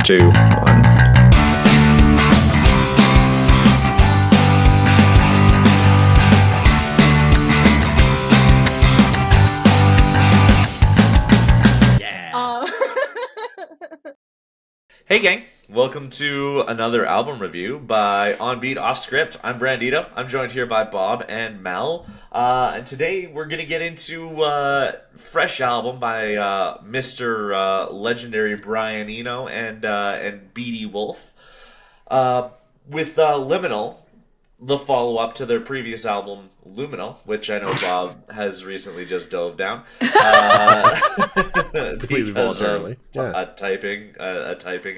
2, 1. Hey gang, welcome to another album review by On Beat Off Script. I'm Brandito. I'm joined here by Bob and Mel. And today we're going to get into fresh album by Mr. Legendary Brian Eno and Beatty Wolf. With Liminal, the follow-up to their previous album, Luminal, which I know Bob has recently just dove down. Completely voluntarily. A typing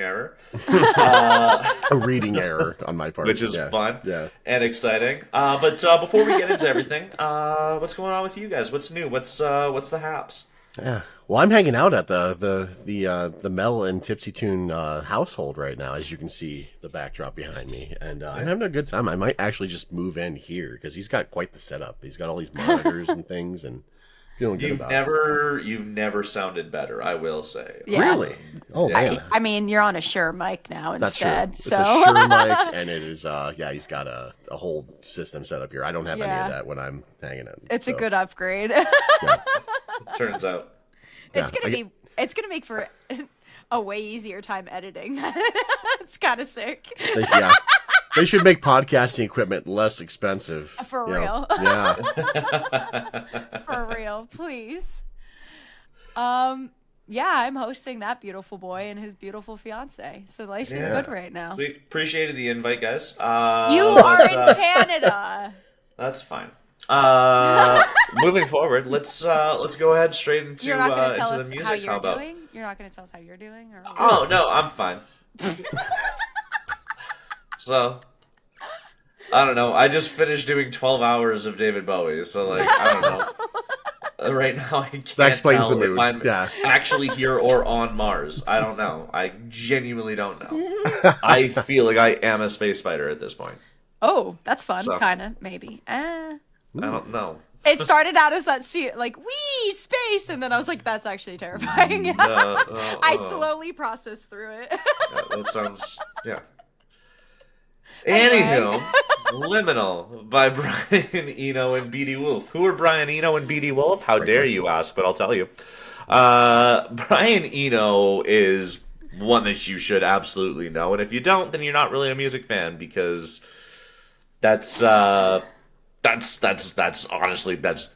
error. A reading error on my part. Which is fun Yeah. and exciting. But before we get into everything, what's going on with you guys? What's new? What's the haps? Yeah. Well, I'm hanging out at the Mel and Tipsy Tune household right now, as you can see the backdrop behind me, and I'm having a good time. I might actually just move in here because he's got quite the setup. He's got all these monitors and things, and feeling good about it. You've never sounded better, I will say. Yeah. Really? Oh man. I mean, you're on a Shure mic now That's instead. true. So. It's a Shure mic, and it is he's got a whole system set up here. I don't have any of that when I'm hanging out. It's a good upgrade. Turns out. It's gonna make for a way easier time editing. It's kind of sick. They should make podcasting equipment less expensive. For real. Yeah. For real, please. Yeah, I'm hosting that beautiful boy and his beautiful fiance. So life is good right now. Sweet. Appreciated the invite, guys. You are in Canada. That's fine. Moving forward, let's go ahead straight into You're not going to tell into us the music. how you're How about? doing? You're not going to tell us how you're doing? Or Oh no, I'm fine. So, I don't know. I just finished doing 12 hours of David Bowie, so like I don't know. Right now, I can't That explains tell the mood. if I'm Yeah. actually here or on Mars. I don't know. I genuinely don't know. I feel like I am a space spider at this point. Oh, that's fun. So. Kind of, maybe. I don't know. It started out as that like wee space, and then I was like, "That's actually terrifying." I slowly processed through it. That sounds Anywho, Liminal by Brian Eno and Beatty Wolf. Who are Brian Eno and Beatty Wolf? How dare you ask? But I'll tell you. Brian Eno is one that you should absolutely know, and if you don't, then you're not really a music fan because that's honestly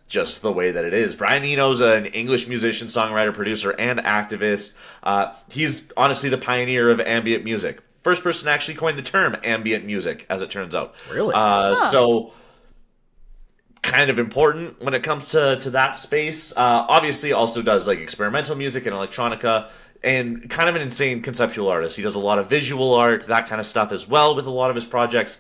just the way that it is. Brian Eno's an English musician, songwriter, producer, and activist. He's honestly the pioneer of ambient music. First person to actually coin the term ambient music, as it turns out. Really? So kind of important when it comes to that space. Obviously also does like experimental music and electronica, and kind of an insane conceptual artist. He does a lot of visual art, that kind of stuff as well with a lot of his projects.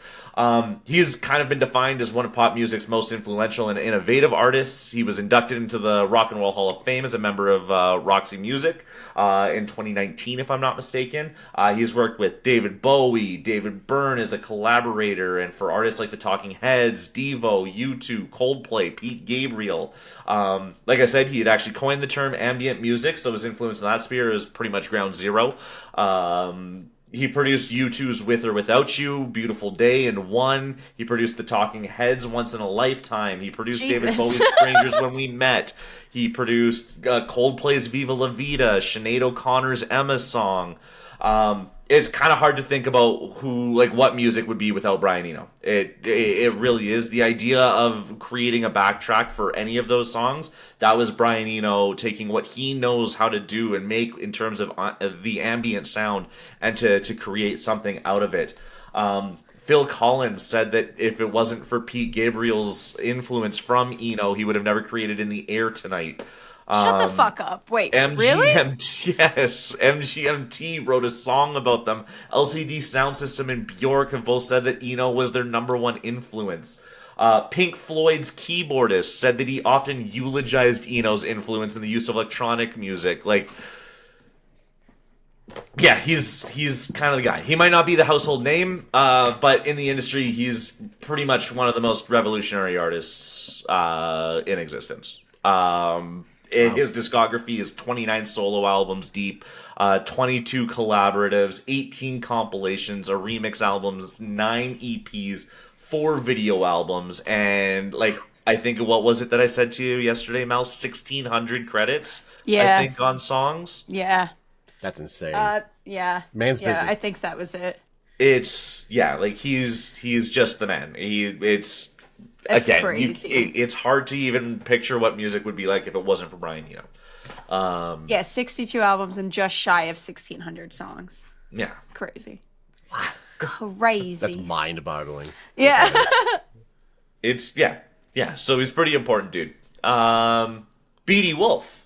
He's kind of been defined as one of pop music's most influential and innovative artists. He was inducted into the Rock and Roll Hall of Fame as a member of Roxy Music in 2019, if I'm not mistaken. He's worked with David Bowie, David Byrne as a collaborator, and for artists like the Talking Heads, Devo, U2, Coldplay, Pete Gabriel. Like I said, he had actually coined the term ambient music, so his influence in that sphere is pretty much ground zero. He produced U2's With or Without You, Beautiful Day, and One. He produced the Talking Heads, Once in a Lifetime. He produced David Bowie's Strangers When We Met. He produced Coldplay's Viva La Vida, Sinead O'Connor's Emma Song. It's kind of hard to think about what music would be without Brian Eno. It really is. The idea of creating a backtrack for any of those songs, that was Brian Eno taking what he knows how to do and make in terms of the ambient sound and to create something out of it. Phil Collins said that if it wasn't for Pete Gabriel's influence from Eno, he would have never created In the Air Tonight. Shut the fuck up. Wait, really? Yes, MGMT wrote a song about them. LCD Sound System and Bjork have both said that Eno was their number one influence. Pink Floyd's keyboardist said that he often eulogized Eno's influence in the use of electronic music. Yeah, he's kind of the guy. He might not be the household name, but in the industry, he's pretty much one of the most revolutionary artists in existence. His discography is 29 solo albums deep, 22 collaboratives, 18 compilations, a remix albums, 9 EPs, 4 video albums, and like I think what was it that I said to you yesterday, Mel? 1,600 credits. Yeah. I think on songs. Yeah. That's insane. Yeah. Man's yeah, busy. I think that was it. It's like he's just the man. It's Again, crazy. it's hard to even picture what music would be like if it wasn't for Brian Eno. Yeah, 62 albums and just shy of 1,600 songs. Yeah. Crazy. Crazy. That's mind-boggling. Yeah. It's yeah. So he's pretty important, dude. Beatty Wolf,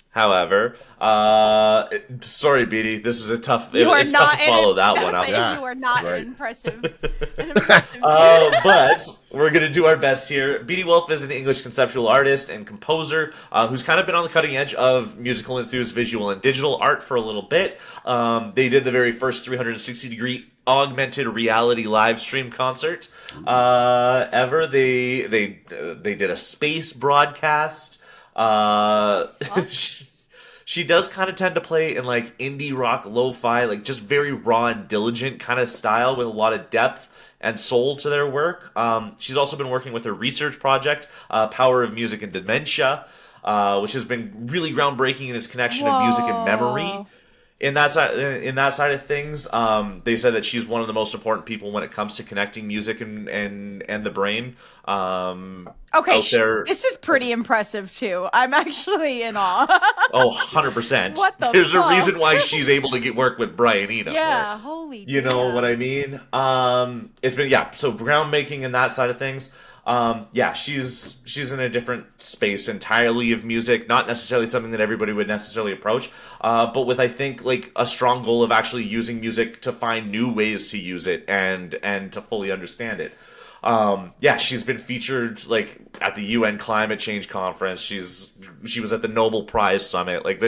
however, sorry, Beatty, this is a tough. It's tough to follow that one up. Yeah, You are not right. an impressive. Dude. But we're gonna do our best here. Beatty Wolf is an English conceptual artist and composer who's kind of been on the cutting edge of musical enthused visual and digital art for a little bit. They did the very first 360-degree augmented reality live stream concert ever. They did a space broadcast. She does kind of tend to play in like indie rock, lo-fi, like just very raw and diligent kind of style with a lot of depth and soul to their work. She's also been working with her research project, Power of Music and Dementia, which has been really groundbreaking in its connection of music and memory. In that side of things, they said that she's one of the most important people when it comes to connecting music and the brain. Okay, this is pretty impressive too. I'm actually in awe. Oh, 100%. What the There's fuck? a reason why she's able to work with Brian Eno. Yeah, holy. You know what I mean? It's been so groundbreaking in that side of things. She's in a different space entirely of music, not necessarily something that everybody would necessarily approach, but with I think like a strong goal of actually using music to find new ways to use it and to fully understand it. She's been featured like at the UN Climate Change Conference. She was at the Nobel Prize Summit. Like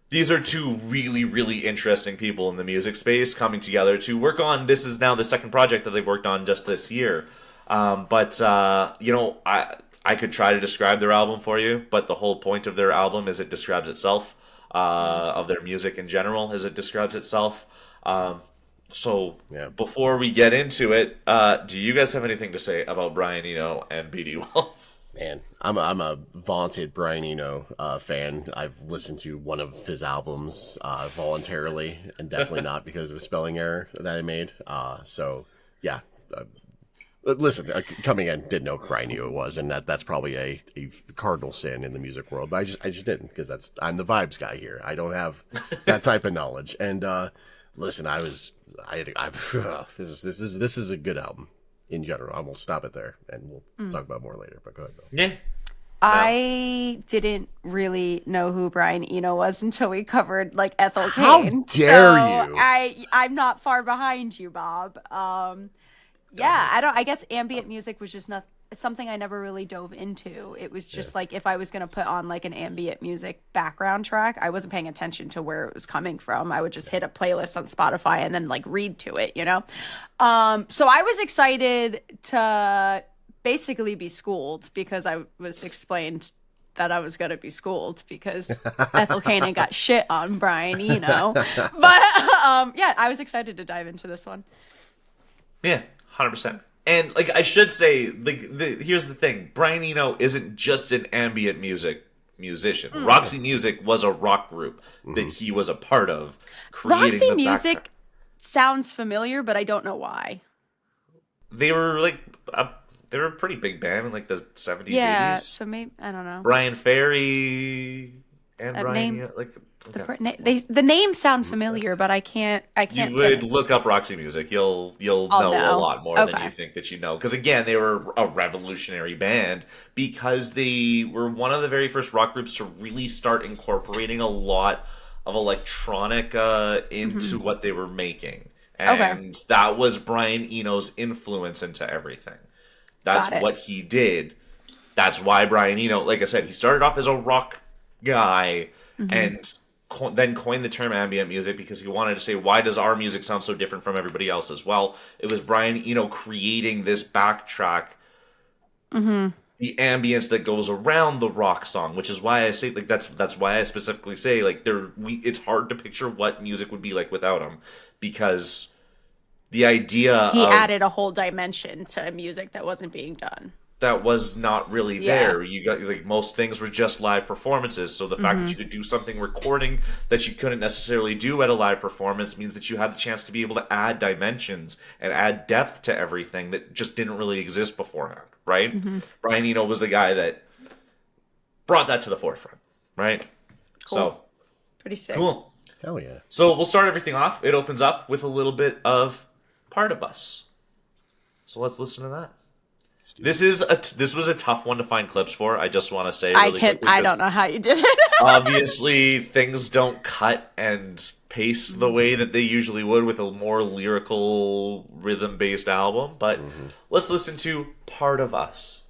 these are two really, really interesting people in the music space coming together to work on. This is now the second project that they've worked on just this year. I could try to describe their album for you, but the whole point of their album is it describes itself, of their music in general, as it describes itself. Before we get into it, do you guys have anything to say about Brian Eno and Beatty Wolf? Man, I'm a vaunted Brian Eno fan. I've listened to one of his albums voluntarily, and definitely not because of a spelling error that I made. Listen, coming in, didn't know who Brian Eno was, and that's probably a cardinal sin in the music world. But I just didn't, because I'm the vibes guy here. I don't have that type of knowledge. And listen, this is a good album in general. I will stop it there, and we'll talk about more later. But go ahead, Bill. Yeah. I didn't really know who Brian Eno was until we covered like Ethel How Cain. dare you? I'm not far behind you, Bob. I guess ambient music was just not something I never really dove into. It was just like if I was going to put on like an ambient music background track, I wasn't paying attention to where it was coming from. I would just hit a playlist on Spotify and then like read to it, you know? So I was excited to basically be schooled because I was explained that I was going to be schooled because Ethel Cain got shit on Brian Eno. But I was excited to dive into this one. Yeah, 100%. And like I should say, here's the thing: Brian Eno isn't just an ambient musician. Roxy Music was a rock group that he was a part of. Roxy Music sounds familiar, but I don't know why. They were like they were a pretty big band in like the 70s, 80s. Yeah, so maybe I don't know. Brian Ferry and Brian Eno, like. Okay. The names sound familiar, but I can't. You would look up Roxy Music. You'll know a lot more than you think that you know. Because again, they were a revolutionary band because they were one of the very first rock groups to really start incorporating a lot of electronica into what they were making, and that was Brian Eno's influence into everything. That's what he did. That's why Brian Eno, like I said, he started off as a rock guy and then coined the term ambient music because he wanted to say, why does our music sound so different from everybody else's? Well, it was Brian Eno creating this backtrack the ambience that goes around the rock song, which is why I say like that's why I specifically say like it's hard to picture what music would be like without him, because the idea He of added a whole dimension to music that wasn't being done. that was not really Yeah. there. You got like most things were just live performances. So the fact that you could do something recording that you couldn't necessarily do at a live performance means that you had the chance to be able to add dimensions and add depth to everything that just didn't really exist beforehand, right? Brian Eno was the guy that brought that to the forefront, right? So Pretty sick. cool. Hell yeah. So we'll start everything off. It opens up with a little bit of Part of Us. So let's listen to that. This was a tough one to find clips for. I just want to say really quickly, I don't know how you did it. obviously things don't cut and pace the way that they usually would with a more lyrical rhythm based album, but let's listen to Part of Us.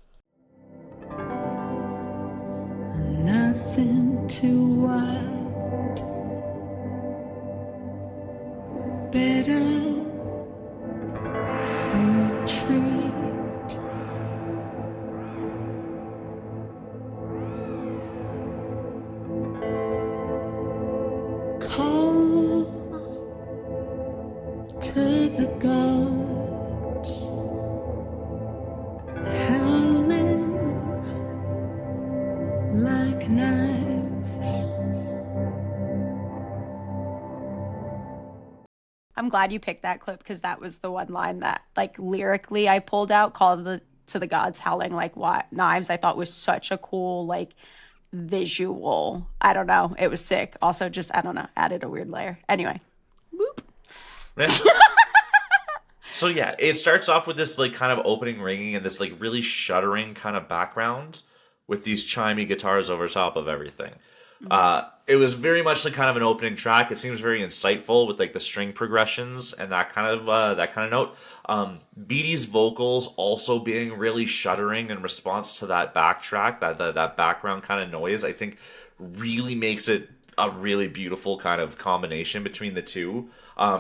Nothing too wild, better retreat. Call to the gods, howling like knives. I'm glad you picked that clip because that was the one line that, like, lyrically I pulled out, called to the gods howling like knives. I thought was such a cool, like, visual. I don't know. It was sick. Also, just, I don't know, added a weird layer. Anyway. Whoop. So yeah, it starts off with this like kind of opening ringing and this like really shuddering kind of background with these chimey guitars over top of everything. It was very much like kind of an opening track. It seems very insightful with like the string progressions and that kind of note. Beatty's vocals also being really shuddering in response to that backtrack, that background kind of noise, I think really makes it a really beautiful kind of combination between the two.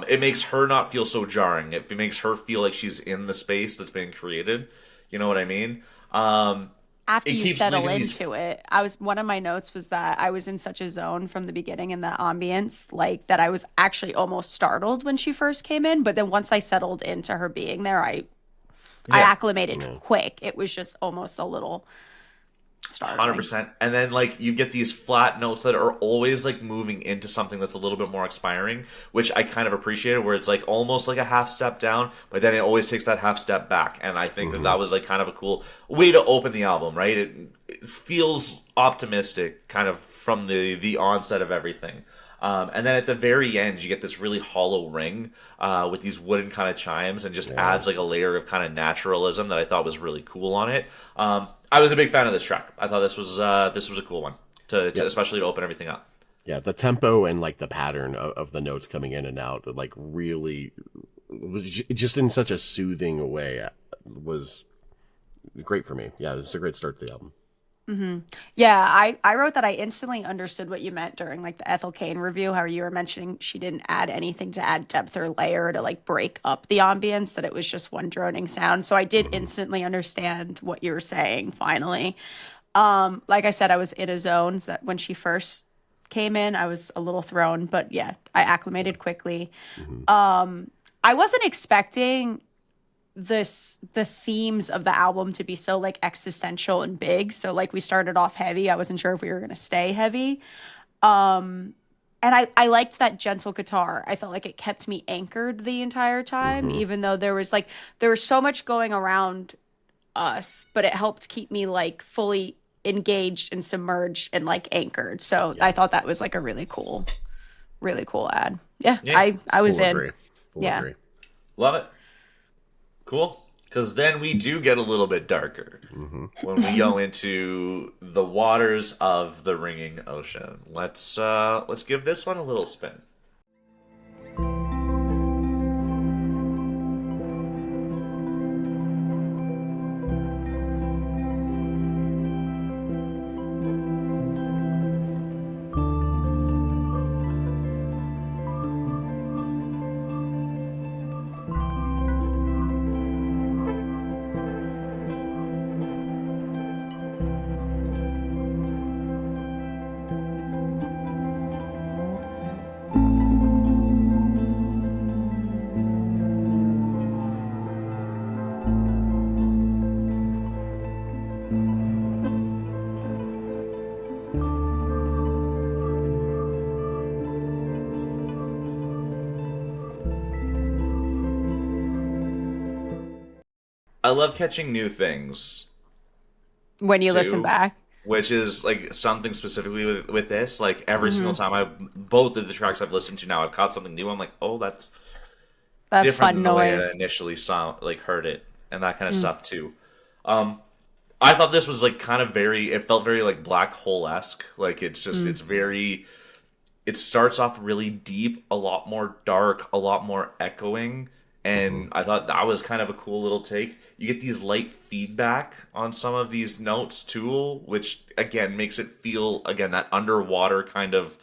It makes her not feel so jarring. It makes her feel like she's in the space that's being created. You know what I mean? After It you keeps settle leaving these- into it, one of my notes was that I was in such a zone from the beginning in the ambience, like that I was actually almost startled when she first came in. But then once I settled into her being there, I acclimated quick. It was just almost a little startling. 100%. And then like you get these flat notes that are always like moving into something that's a little bit more expiring, which I kind of appreciated, where it's like almost like a half step down, but then it always takes that half step back. And I think that was like kind of a cool way to open the album, right? It feels optimistic kind of from the onset of everything. And then at the very end, you get this really hollow ring with these wooden kind of chimes, and just adds like a layer of kind of naturalism that I thought was really cool on it. I was a big fan of this track. I thought this was a cool one to especially to open everything up. Yeah, the tempo and like the pattern of the notes coming in and out, like really was just in such a soothing way. Was great for me. Yeah, it was a great start to the album. Yeah, I wrote that I instantly understood what you meant during like the Ethel Cain review, how you were mentioning she didn't add anything to add depth or layer to like break up the ambience, that it was just one droning sound. So I did instantly understand what you were saying finally. Like I said, I was in a zone that when she first came in, I was a little thrown, but yeah, I acclimated quickly. I wasn't expecting the themes of the album to be so like existential and big. So like we started off heavy. I wasn't sure if we were going to stay heavy. And I liked that gentle guitar. I felt like it kept me anchored the entire time, even though there was so much going around us, but it helped keep me like fully engaged and submerged and like anchored. So I thought that was like a really cool ad. Yeah. I was Full in. agree. Full Yeah. agree. Love it. Cool. Because then we do get a little bit darker when we go into the waters of the ringing ocean. Let's give this one a little spin. I love catching new things When you too, listen back. which is like something specifically with this. Like every single Mm-hmm. time both of the tracks I've listened to now, I've caught something new. I'm like, oh, that's That different fun than the way noise. I initially heard it, and that kind of stuff too. I thought this was like kind of it felt very like Black Hole-esque. Like it's just it's very, it starts off really deep, a lot more dark, a lot more echoing, and I thought that was kind of a cool little take. You get these light feedback on some of these notes too, which again makes it feel again that underwater kind of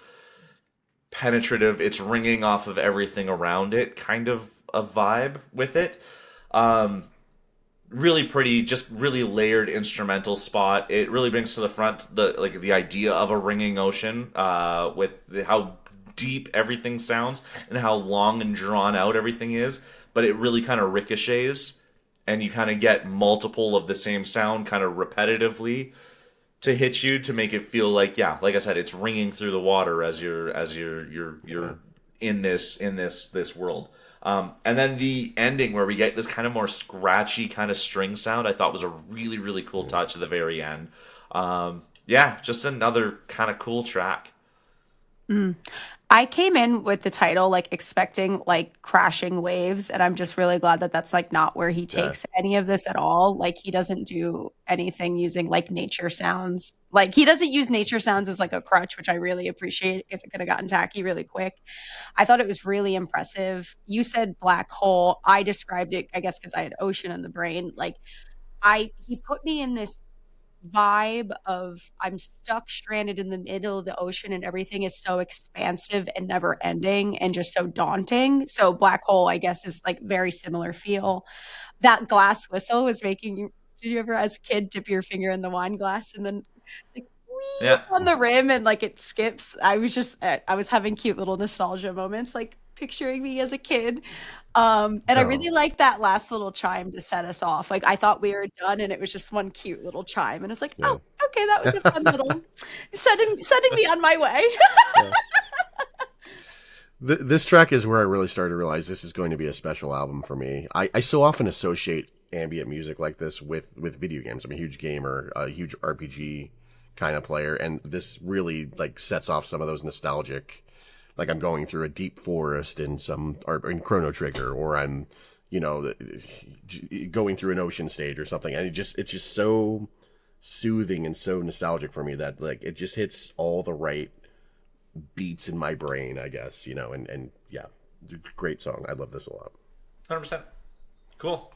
penetrative, it's ringing off of everything around it kind of a vibe with it. Really pretty, just really layered instrumental spot. It really brings to the front the idea of a ringing ocean, with how deep everything sounds and how long and drawn out everything is, but it really kind of ricochets and you kind of get multiple of the same sound kind of repetitively to hit you to make it feel like, yeah, like I said, it's ringing through the water as you're in this world. And then the ending where we get this kind of more scratchy kind of string sound, I thought was a really, really cool touch at the very end. Yeah, just another kind of cool track. I came in with the title like expecting like crashing waves, and I'm just really glad that that's like not where he takes any of this at all. Like he doesn't do anything using like nature sounds. Like he doesn't use nature sounds as like a crutch, which I really appreciate because it could have gotten tacky really quick. I thought it was really impressive. You said black hole. I described it, I guess, because I had ocean in the brain. Like he put me in this vibe of I'm stuck stranded in the middle of the ocean and everything is so expansive and never ending and just so daunting. So black hole, I guess, is like very similar feel. That glass whistle was making you, did you ever as a kid dip your finger in the wine glass and then like whee Yeah. on the rim and like it skips? I was having cute little nostalgia moments, like picturing me as a kid. And I really liked that last little chime to set us off. Like I thought we were done and it was just one cute little chime. And it's like, oh, okay, that was a fun little setting me on my way. This track is where I really started to realize this is going to be a special album for me. I so often associate ambient music like this with video games. I'm a huge gamer, a huge RPG kind of player, and this really like sets off some of those nostalgic, like I'm going through a deep forest in in Chrono Trigger, or I'm, going through an ocean stage or something. And it's just so soothing and so nostalgic for me that like it just hits all the right beats in my brain, I guess, and yeah, great song. I love this a lot. 100%. Cool.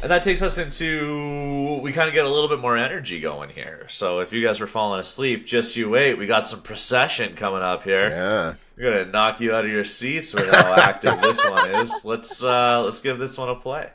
And that takes us into, we kind of get a little bit more energy going here. So if you guys were falling asleep, just you wait. We got some Procession coming up here. Yeah. We're going to knock you out of your seats with how active this one is. Let's give this one a play.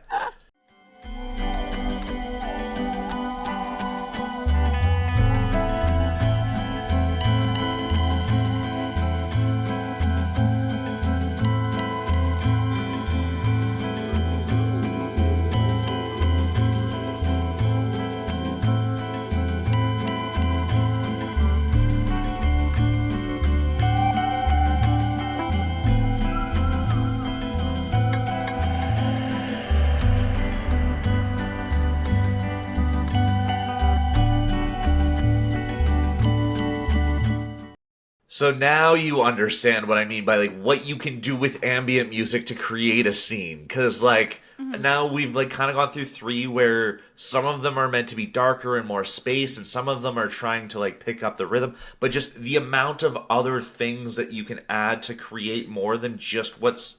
So now you understand what I mean by like what you can do with ambient music to create a scene. Cause like now we've like kind of gone through 3 where some of them are meant to be darker and more space, and some of them are trying to like pick up the rhythm. But just the amount of other things that you can add to create more than just what's,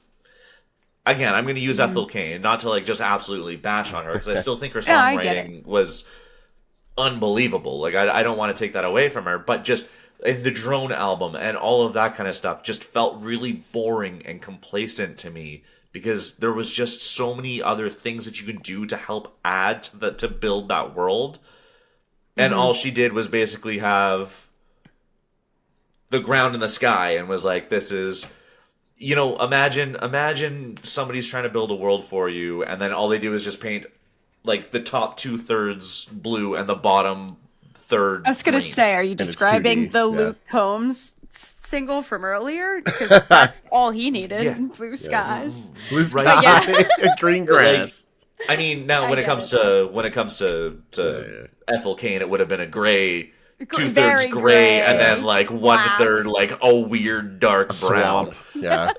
again, I'm going to use Ethel Cain, not to like just absolutely bash on her, because I still think her Yeah, I get songwriting was unbelievable. Like I don't want to take that away from her, but just in the Drone album and all of that kind of stuff just felt really boring and complacent to me, because there was just so many other things that you can do to help add to build that world. And all she did was basically have the ground and the sky and was like, this is, imagine somebody's trying to build a world for you, and then all they do is just paint like the top 2/3 blue and the bottom third. I was gonna green. say, are you it's describing 2D, the yeah. Luke Combs single from earlier? Because that's all he needed. Yeah. Blue skies. Blue Right. sky, Yeah. green grass. I mean, now I when it get comes it. to Ethel Kane, it would have been a gray, two-thirds Very gray, and gray. then like Black. 1/3 like a weird dark brown. Swamp. Yeah.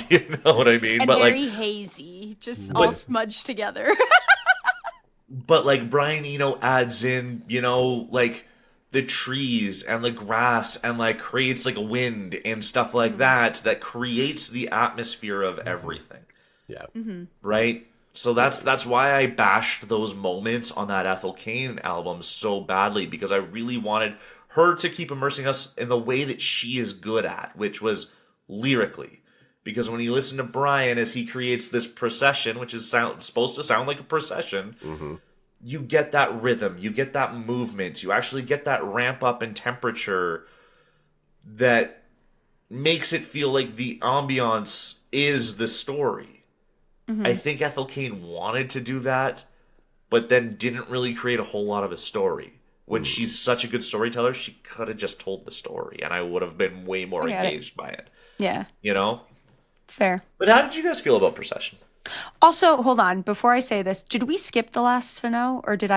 You know what I mean? And But like, very hazy, just all smudged together. but like Brian Eno adds in, you know, like the trees and the grass and like creates like a wind and stuff like that creates the atmosphere of everything. Yeah. Right? So that's why I bashed those moments on that Ethel Kane album so badly, because I really wanted her to keep immersing us in the way that she is good at, which was lyrically. Because when you listen to Brian as he creates this procession, which is supposed to sound like a procession, you get that rhythm, you get that movement, you actually get that ramp up in temperature that makes it feel like the ambiance is the story. I think Ethel Kane wanted to do that, but then didn't really create a whole lot of a story. When she's such a good storyteller, she could have just told the story, and I would have been way more get it. engaged by it. Yeah, You know? fair. But how did you guys feel about Procession? Also, hold on. Before I say this, did we skip the last to know, or did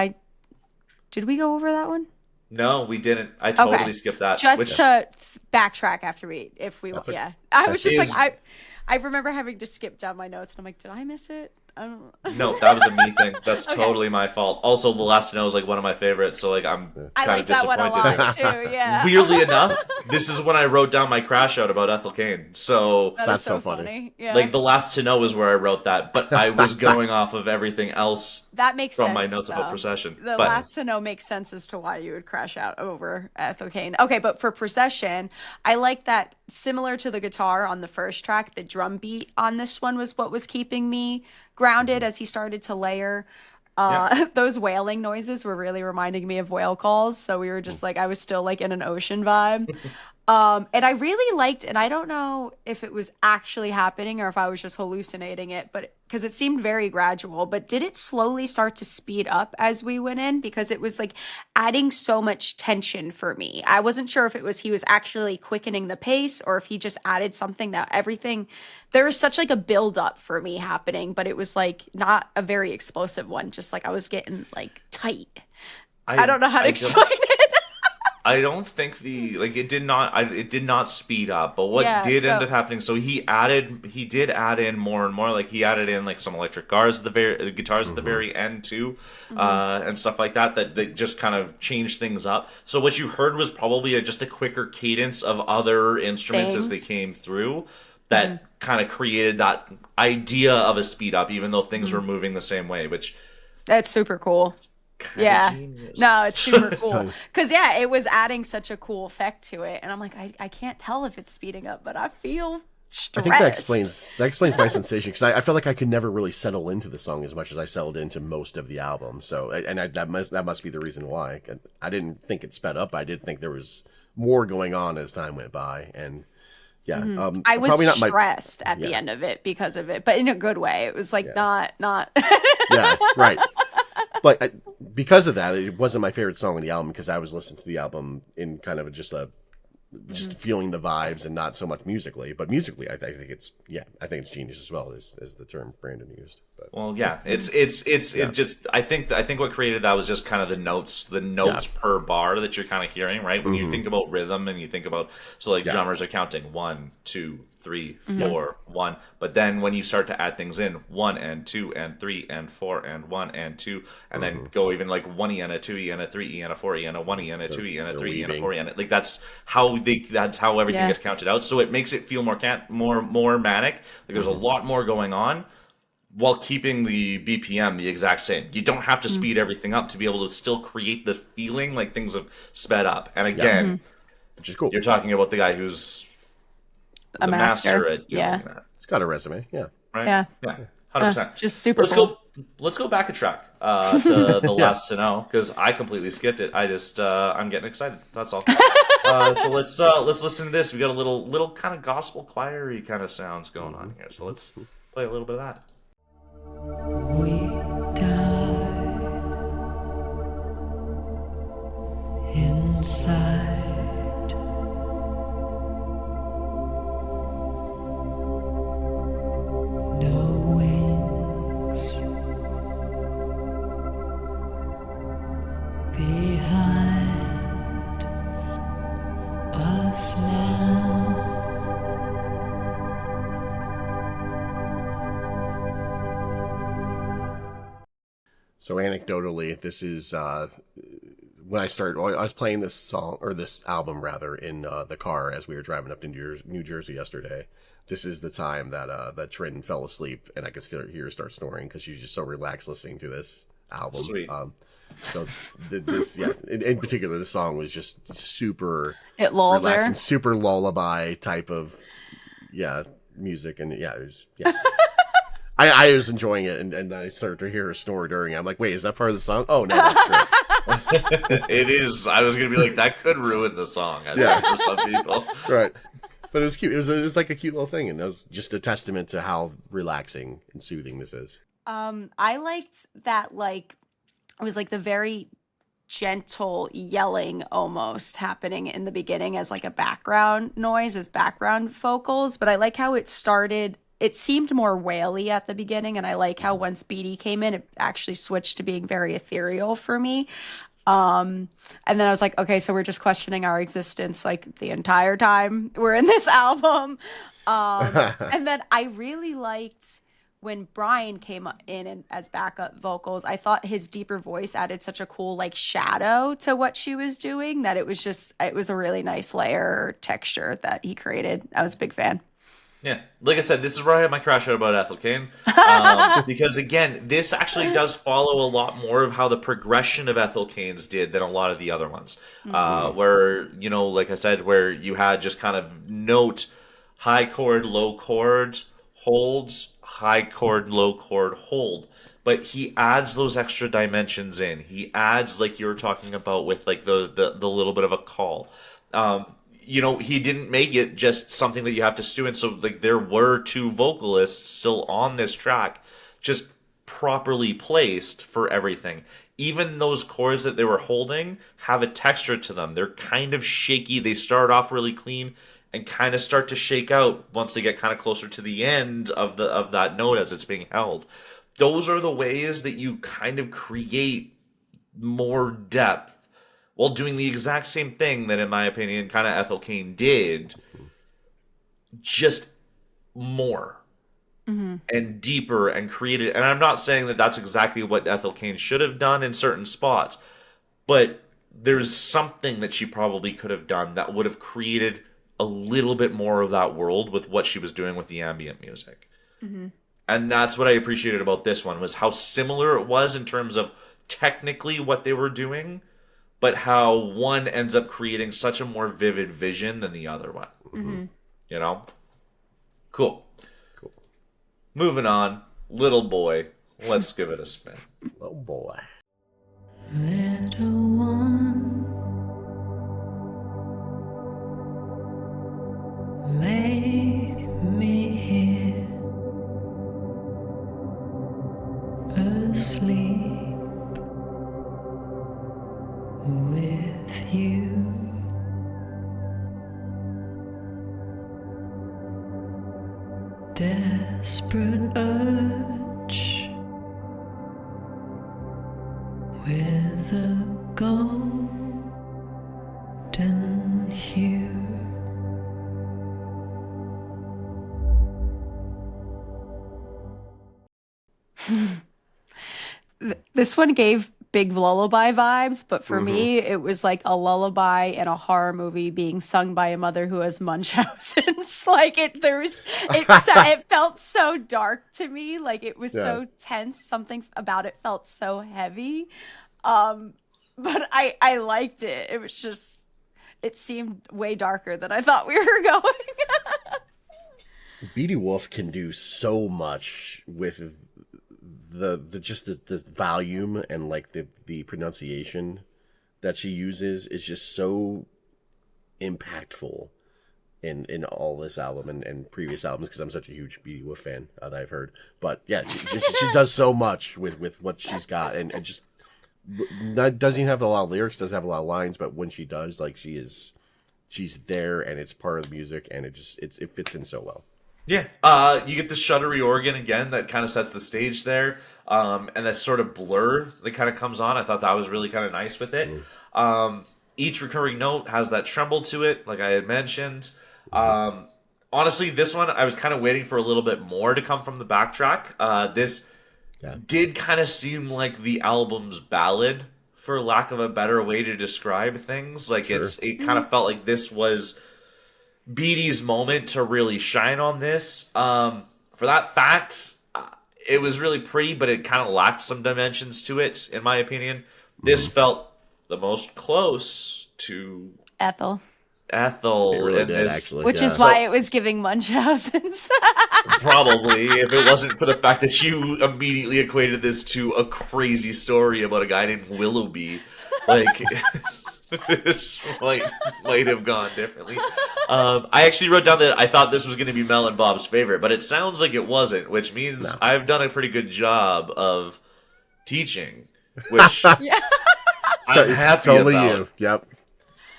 we go over that one? No, we didn't. I totally skipped that. Just to backtrack after yeah. I was just is- like, I remember having to skip down my notes, and I'm like, did I miss it? I don't. No, that was a me thing. That's Okay. totally my fault. Also, The Last to Know is like one of my favorites, so like I'm I kind like of that one a disappointed. lot too. Yeah. Weirdly enough, this is when I wrote down my crash out about Ethel Kane. So That is That's so so funny. funny. Yeah. like The Last to Know is where I wrote that, but I was going off of everything else that makes from sense. my notes about though. Procession. The But last to know makes sense as to why you would crash out over Ethel Kane. Okay, but for Procession, I like that similar to the guitar on the first track, the drum beat on this one was what was keeping me grounded as he started to layer. Those wailing noises were really reminding me of whale calls. So we were just like, I was still like in an ocean vibe. And I really liked, and I don't know if it was actually happening or if I was just hallucinating it, but because it seemed very gradual, but did it slowly start to speed up as we went in? Because it was like adding so much tension for me. I wasn't sure if it was he was actually quickening the pace or if he just added something that there was such like a build up for me happening, but it was like not a very explosive one. Just like I was getting like tight. I don't know how to explain it. I don't think it did not speed up, but what did end up happening, so he did add in more and more, like he added in like some electric guitars at the very end too, and stuff like that just kind of changed things up. So what you heard was probably just a quicker cadence of other instruments as they came through that kind of created that idea of a speed up, even though things were moving the same way, which That's super cool. Yeah. genius. No, it's super cool. Because, it was adding such a cool effect to it. And I'm like, I can't tell if it's speeding up, but I feel stressed. I think that explains my sensation, because I felt like I could never really settle into the song as much as I settled into most of the album. So, that must be the reason why. I didn't think it sped up. I did think there was more going on as time went by, and yeah, I was probably not stressed at the end of it because of it, but in a good way. It was like not. Yeah, right. But because of that, it wasn't my favorite song on the album, because I was listening to the album in kind of just feeling the vibes and not so much musically. But musically, I think it's genius as well, as the term Brandon used. But Well, yeah, it's just I think what created that was just kind of the notes per bar that you're kind of hearing, right? When you think about rhythm and you think about drummers are counting 1, 2, 3, 4, 1, but then when you start to add things in 1 and 2 and 3 and 4 and 1 and 2, and then go even like 1E and a 2E and a 3E and a 4E and a 1E and a 2E and a 3E and a 4E and like that's how everything gets counted out. So it makes it feel more manic. Like there's a lot more going on, while keeping the BPM the exact same. You don't have to speed everything up to be able to still create the feeling like things have sped up. And again, which is cool. you're talking about the guy who's A the master at doing that. It's got a resume, yeah. Right? Yeah. 100%. Just super Let's cool. Let's go back a track to the last to know, because I completely skipped it. I just I'm getting excited. That's all. So let's listen to this. We got a little kind of gospel choir-y kind of sounds going on here. So let's play a little bit of that. We died inside. No wings wasteland. So anecdotally, this is when I was playing this song, or this album rather, in the car as we were driving up to New Jersey yesterday. This is the time that that Trin fell asleep, and I could still hear her start snoring because she was just so relaxed listening to this album. Sweet. So this, yeah, in particular, the song was just super It lulled her. relaxing, super lullaby type of music, and yeah, it was I was enjoying it, and I started to hear her snore during it. I'm like, wait, is that part of the song? Oh no, that's great. It is. I was gonna be like, that could ruin the song. I think, for some people. Right. But it was cute. It was like a cute little thing, and it was just a testament to how relaxing and soothing this is. I liked that, like, it was like the very gentle yelling almost happening in the beginning as like a background noise, as background vocals. But I like how it started. It seemed more waily at the beginning, and I like how once Beatty came in, it actually switched to being very ethereal for me. And then I was like, okay, so we're just questioning our existence like the entire time we're in this album. And then I really liked when Brian came in and as backup vocals. I thought his deeper voice added such a cool like shadow to what she was doing that it was a really nice layer or texture that he created. I was a big fan. Yeah, like I said, this is where I had my crash out about Ethel Cain, because again, this actually does follow a lot more of how the progression of Ethel Cain's did than a lot of the other ones, where, you know, like I said, where you had just kind of note, high chord, low chord, holds, high chord, low chord, hold. But he adds those extra dimensions in. He adds, like you were talking about, with like the little bit of a call. You know, he didn't make it just something that you have to stew in. So, like, there were two vocalists still on this track, just properly placed for everything. Even those chords that they were holding have a texture to them. They're kind of shaky. They start off really clean and kind of start to shake out once they get kind of closer to the end of that note as it's being held. Those are the ways that you kind of create more depth, while doing the exact same thing that, in my opinion, kind of Ethel Cain did, just more and deeper and created. And I'm not saying that that's exactly what Ethel Cain should have done in certain spots, but there's something that she probably could have done that would have created a little bit more of that world with what she was doing with the ambient music. And that's what I appreciated about this one, was how similar it was in terms of technically what they were doing, but how one ends up creating such a more vivid vision than the other one. You know? Cool. Moving on. Little Boy. Let's give it a spin. Oh boy. Little one, lay me here asleep with you. Desperate urge with a golden hue. This one gave big lullaby vibes, but for me, it was like a lullaby in a horror movie being sung by a mother who has Munchausen's. Like it felt so dark to me. Like it was so tense. Something about it felt so heavy. But I liked it. It was just, it seemed way darker than I thought we were going. Beatty Wolf can do so much with the volume, and like the pronunciation that she uses is just so impactful in all this album and previous albums, because I'm such a huge Beatty Wolf fan that I've heard. But yeah, she does so much with what she's got, and just doesn't even have a lot of lyrics, doesn't have a lot of lines, but when she does, like, she's there, and it's part of the music, and it fits in so well. Yeah, you get the shuddery organ again that kind of sets the stage there, and that sort of blur that kind of comes on. I thought that was really kind of nice with it. Each recurring note has that tremble to it, like I had mentioned. Honestly, this one I was kind of waiting for a little bit more to come from the backtrack. This did kind of seem like the album's ballad, for lack of a better way to describe things. Like it kind of felt like this was Beatty's moment to really shine on this. For that fact, it was really pretty, but it kind of lacked some dimensions to it, in my opinion. This felt the most close to Ethel. It really and did, this, actually. Which is why it was giving Munchausen's. probably, if it wasn't for the fact that you immediately equated this to a crazy story about a guy named Willoughby, like this might have gone differently. I actually wrote down that I thought this was going to be Mel and Bob's favorite, but it sounds like it wasn't, which means I've done a pretty good job of teaching, which I'm happy totally about. you. Yep.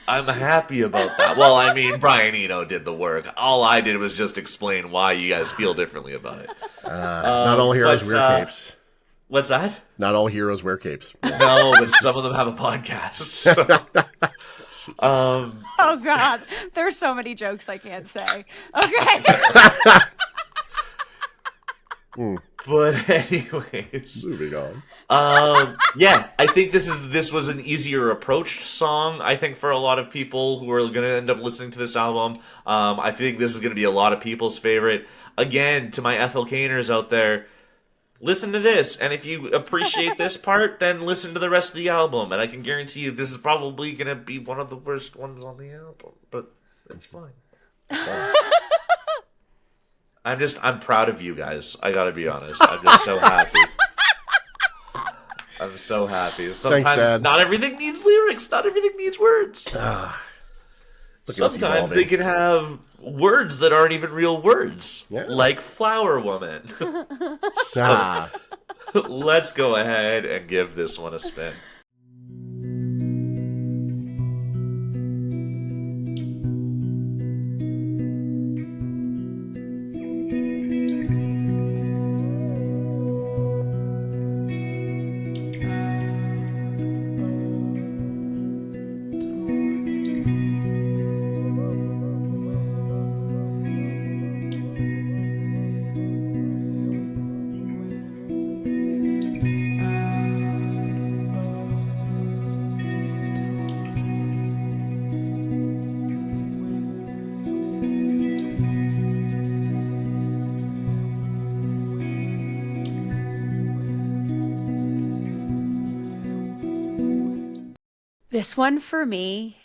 I'm happy about that. Well, I mean, Brian Eno did the work. All I did was just explain why you guys feel differently about it. Not all heroes but, wear capes. What's that? Not all heroes wear capes. No, but some of them have a podcast. So. Oh God, there's so many jokes I can't say. Okay. But anyways, Moving on. yeah, I think this was an easier approached song. I think for a lot of people who are going to end up listening to this album, I think this is going to be a lot of people's favorite. Again, to my Ethel Caners out there, listen to this, and if you appreciate this part, then listen to the rest of the album. And I can guarantee you, this is probably going to be one of the worst ones on the album, but it's fine. I'm proud of you guys. I gotta be honest. I'm just so happy. I'm so happy. Sometimes Thanks, Dad. not everything needs lyrics. Not everything needs words. Sometimes they can have words that aren't even real words, like Flower Woman. So, let's go ahead and give this one a spin. This one for me,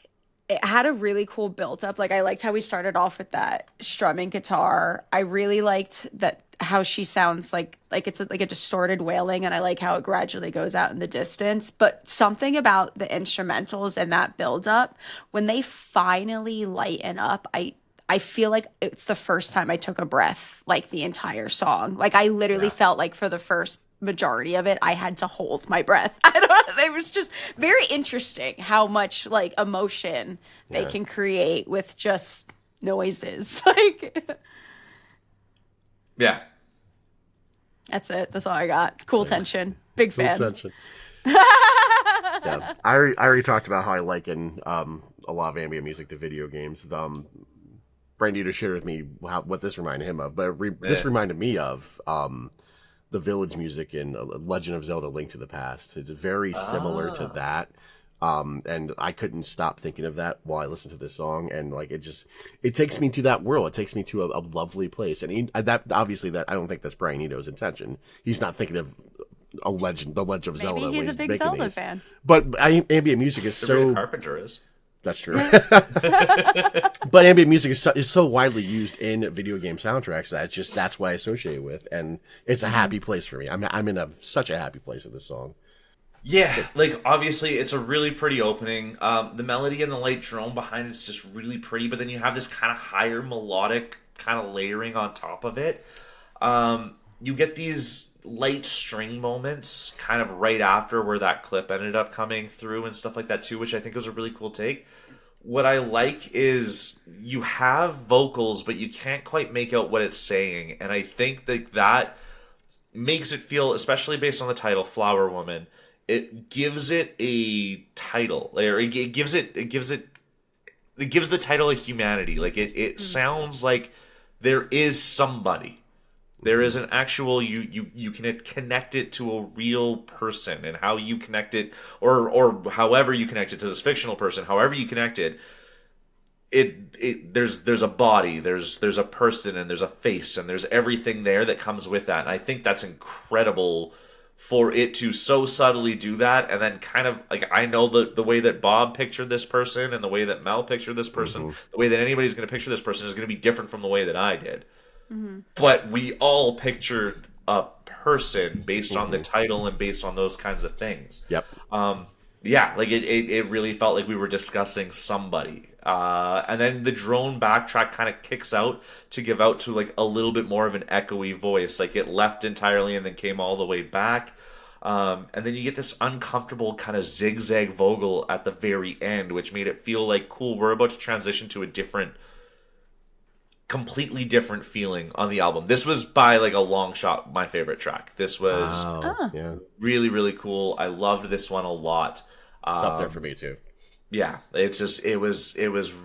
it had a really cool build up. Like I liked how we started off with that strumming guitar. I really liked that how she sounds like it's like a distorted wailing, and I like how it gradually goes out in the distance. But something about the instrumentals and that build up, when they finally lighten up, I feel like it's the first time I took a breath like the entire song. Like I literally felt like for the first majority of it I had to hold my breath. I don't know, it was just very interesting how much like emotion they can create with just noises. Like yeah, that's it, that's all I got. Cool tension, big fan. Yeah, I already talked about how I liken a lot of ambient music to video games. Brandy shared with me what this reminded him of, but this reminded me of the village music in Legend of Zelda: Link to the Past. It's very similar to that. And I couldn't stop thinking of that while I listened to this song, and like it takes me to that world. It takes me to a lovely place, and that obviously that I don't think that's Brian Eno's intention. He's not thinking of the Legend of Zelda. Maybe he's a big Zelda fan. But ambient music is Sabrina Carpenter is. That's true. But ambient music is so widely used in video game soundtracks that that's what I associate with, and it's a happy place for me. I'm in such a happy place with this song. Yeah, like obviously it's a really pretty opening. The melody and the light drone behind it's just really pretty, but then you have this kind of higher melodic kind of layering on top of it. You get these light string moments kind of right after where that clip ended up coming through and stuff like that too, which I think was a really cool take. What I like is you have vocals, but you can't quite make out what it's saying, and I think that makes it feel, especially based on the title Flower Woman, it gives it a title, or it gives the title a humanity. Like it sounds like there is somebody. There is an actual you can connect it to a real person, and how you connect it, or however you connect it to this fictional person, however you connect it, there's a body, there's a person, and there's a face, and there's everything there that comes with that. And I think that's incredible for it to so subtly do that, and then kind of like, I know the way that Bob pictured this person and the way that Mel pictured this person, the way that anybody's going to picture this person is going to be different from the way that I did. But we all pictured a person based on the title and based on those kinds of things. Yep. Yeah, like it really felt like we were discussing somebody. And then the drone backtrack kind of kicks out to give out to like a little bit more of an echoey voice. Like it left entirely and then came all the way back. And then you get this uncomfortable kind of zigzag vocal at the very end, which made it feel like, cool, we're about to transition to a completely different feeling on the album. This was by like a long shot my favorite track. This was Yeah. really, really cool. I loved this one a lot. It's up there for me too. Yeah, it's just it was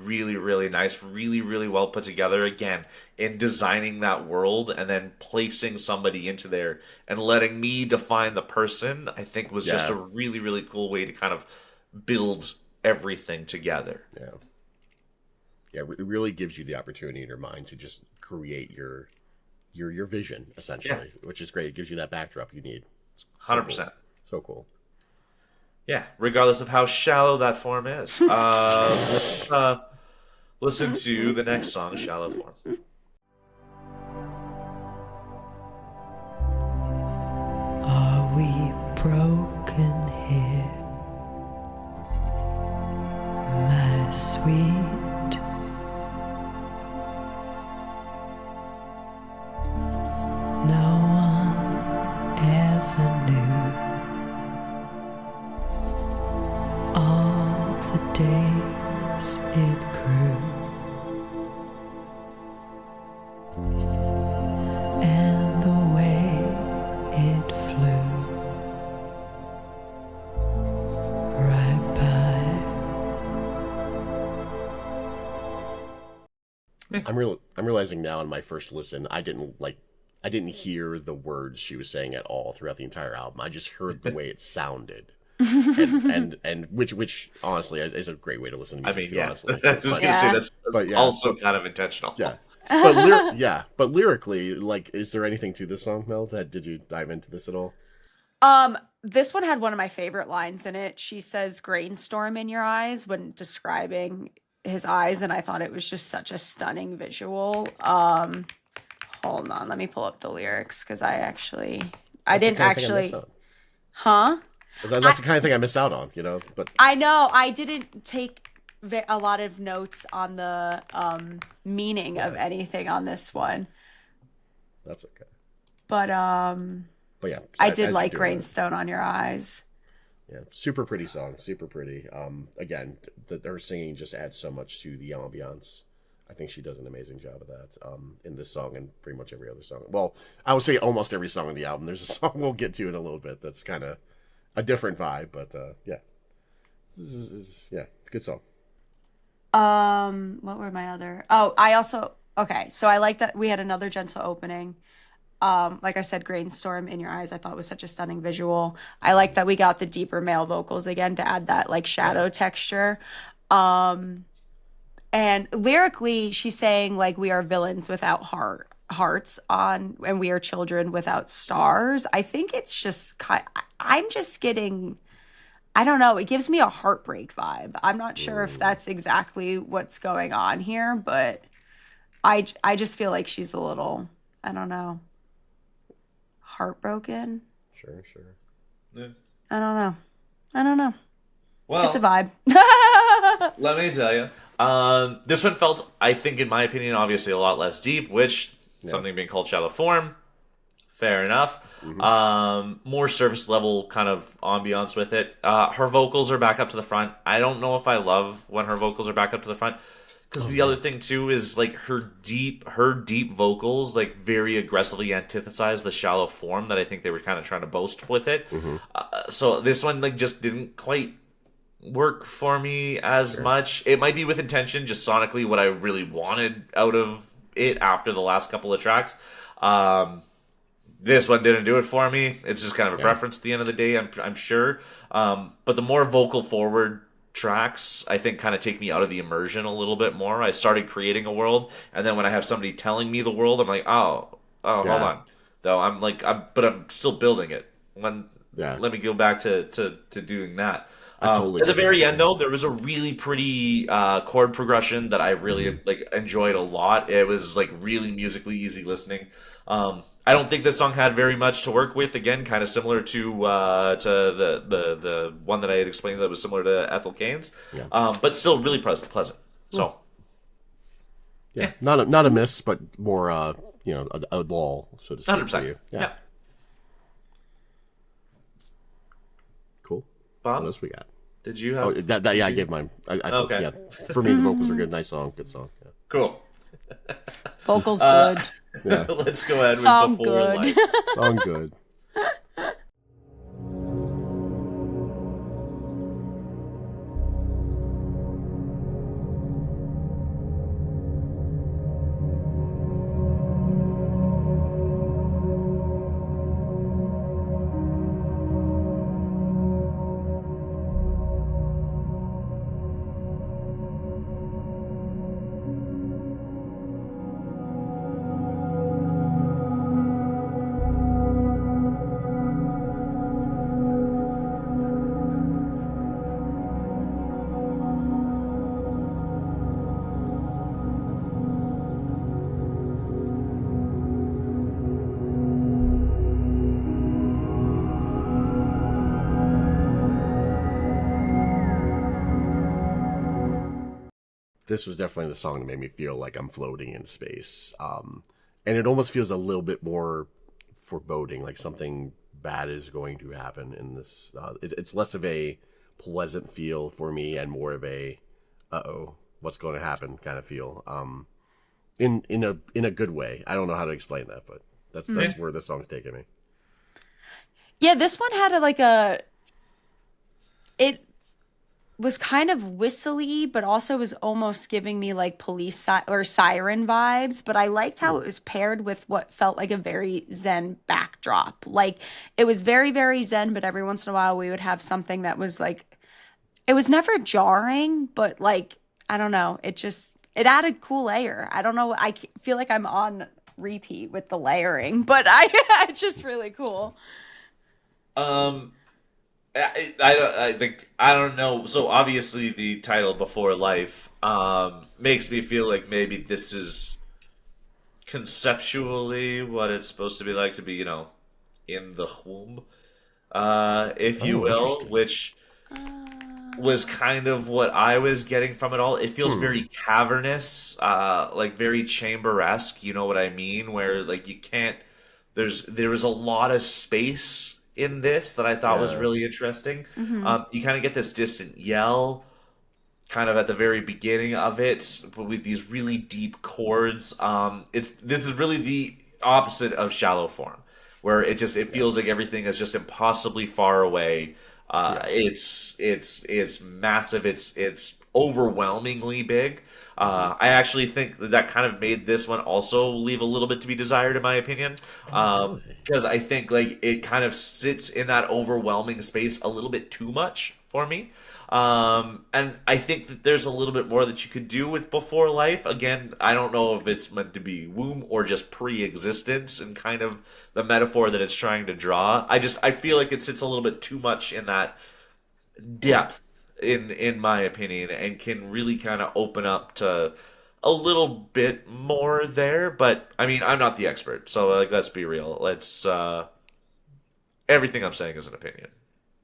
really, really nice, really, really well put together. Again, in designing that world and then placing somebody into there and letting me define the person, I think was just a really, really cool way to kind of build everything together. Yeah. Yeah, it really gives you the opportunity in your mind to just create your vision, essentially, which is great. It gives you that backdrop you need. 100%. Cool. So cool. Yeah, regardless of how shallow that form is. Let's listen to the next song, Shallow Form. Are we broken here, my sweet? No one ever knew all the days it grew, and the way it flew right by. I'm realizing now in my first listen, I didn't hear the words she was saying at all throughout the entire album. I just heard the way it sounded. and which honestly is a great way to listen to music too, honestly. I was gonna say that's but also kind of intentional. Yeah. But lyrically, like, is there anything to this song, Mel? Did you dive into this at all? This one had one of my favorite lines in it. She says "Grainstorm in your eyes" when describing his eyes, and I thought it was just such a stunning visual. Hold on, let me pull up the lyrics because That's the kind of thing I miss out. Huh? That's the kind of thing I miss out on, you know. But I know I didn't take a lot of notes on the meaning of anything on this one, that's okay. but yeah, I did as like you're doing it. "Grainstone on Your Eyes." Yeah, super pretty song, super pretty. Again, her singing just adds so much to the ambiance. I think she does an amazing job of that in this song and pretty much every other song. Well, I would say almost every song on the album. There's a song we'll get to in a little bit that's kind of a different vibe, but yeah, this is good song. What were my other? Oh, I also so I like that we had another gentle opening. Like I said, "Grainstorm in Your Eyes" I thought was such a stunning visual. I like that we got the deeper male vocals again to add that like shadow texture. And lyrically, she's saying like we are villains without hearts on, and we are children without stars. I think it's just I'm just getting, I don't know, it gives me a heartbreak vibe. I'm not sure if that's exactly what's going on here, but I just feel like she's a little, I don't know, heartbroken. Sure. Yeah. I don't know. Well, It's a vibe. let me tell you. This one felt, I think, in my opinion, obviously a lot less deep, which something being called shallow form, fair enough. More surface level kind of ambiance with it. Her vocals are back up to the front. I don't know if I love when her vocals are back up to the front, Because the other thing too is like her deep vocals like very aggressively antithesize the shallow form that I think they were kind of trying to boast with it. So this one like just didn't quite work for me as much. It might be with intention, just sonically what I really wanted out of it after the last couple of tracks. This one didn't do it for me. It's just kind of a preference at the end of the day, I'm sure. But the more vocal forward tracks, I think, kind of take me out of the immersion a little bit more. I started creating a world, and then when I have somebody telling me the world, I'm like, hold on. Though I'm still building it. Let me go back to doing that. Totally at the very end, though, there was a really pretty chord progression that I really like enjoyed a lot. It was like really musically easy listening. I don't think this song had very much to work with. Again, kind of similar to the one that I had explained that was similar to Ethel Cain's, but still really pleasant. So, not a miss, but more a lull, so to speak. 100%. For you. Yeah. Cool. Bob, What else we got? did you have? Oh, I gave mine. Okay. Yeah, for me, the vocals were good. Nice song. Good song. Yeah. Cool. Vocals good. Yeah. Let's go ahead Song with Before good. Life. Song good. This was definitely the song that made me feel like I'm floating in space. And it almost feels a little bit more foreboding, like something bad is going to happen in this. It's less of a pleasant feel for me and more of a, what's going to happen kind of feel. In a good way. I don't know how to explain that, but that's where this song's taking me. Yeah, this one had it was kind of whistly, but also was almost giving me like or siren vibes. But I liked how it was paired with what felt like a very Zen backdrop. Like it was very, very Zen, but every once in a while we would have something that was like, it was never jarring, but like, I don't know. It added cool layer. I don't know. I feel like I'm on repeat with the layering, but it's just really cool. I don't know. So obviously the title Before Life makes me feel like maybe this is conceptually what it's supposed to be like to be, in the womb, if you will, which was kind of what I was getting from it all. It feels very cavernous, like very chamber-esque, you know what I mean? Where like there was a lot of space in this that I thought was really interesting. You kind of get this distant yell kind of at the very beginning of it with these really deep chords. This is really the opposite of Shallow Form, where it feels like everything is just impossibly far away. It's massive. It's overwhelmingly big. I actually think that kind of made this one also leave a little bit to be desired, in my opinion, because I think like it kind of sits in that overwhelming space a little bit too much for me. And I think that there's a little bit more that you could do with Before Life. Again, I don't know if it's meant to be womb or just pre-existence and kind of the metaphor that it's trying to draw. I feel like it sits a little bit too much in that depth, in my opinion, and can really kind of open up to a little bit more there. But I mean, I'm not the expert, so like, let's be real. Everything I'm saying is an opinion.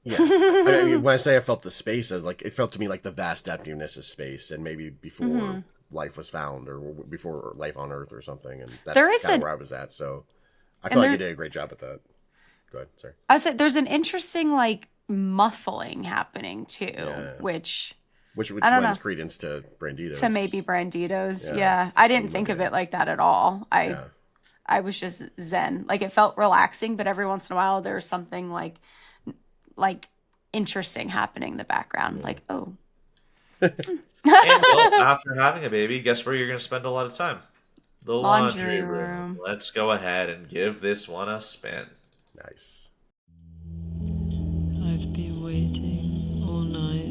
Yeah, I mean, when I say I felt the space, it felt to me like the vast emptiness of space, and maybe before life was found, or before life on Earth, or something. And that's kind of where I was at. So I feel like you did a great job at that. Go ahead, sorry. I said there's an interesting like muffling happening too, which which I don't lends know. credence to Branditos. To maybe Branditos. Yeah. Yeah. I didn't think of it like that at all. I was just zen. Like it felt relaxing, but every once in a while there was something like interesting happening in the background. Like, oh. And well, after having a baby, guess where you're going to spend a lot of time? The laundry room. Let's go ahead and give this one a spin. Nice. I've been waiting all night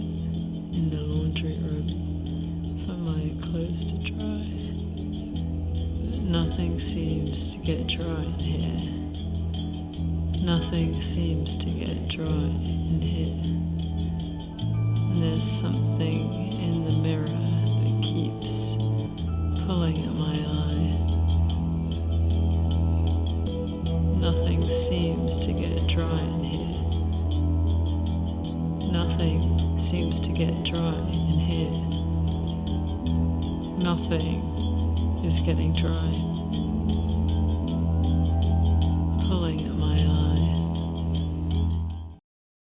in the laundry room for my clothes to dry. But nothing seems to get dry in here. Nothing seems to get dry in here. And there's something in the mirror that keeps pulling at my eye. Nothing seems to get dry in here. Nothing seems to get dry in here. Nothing is getting dry. Pulling at my eye.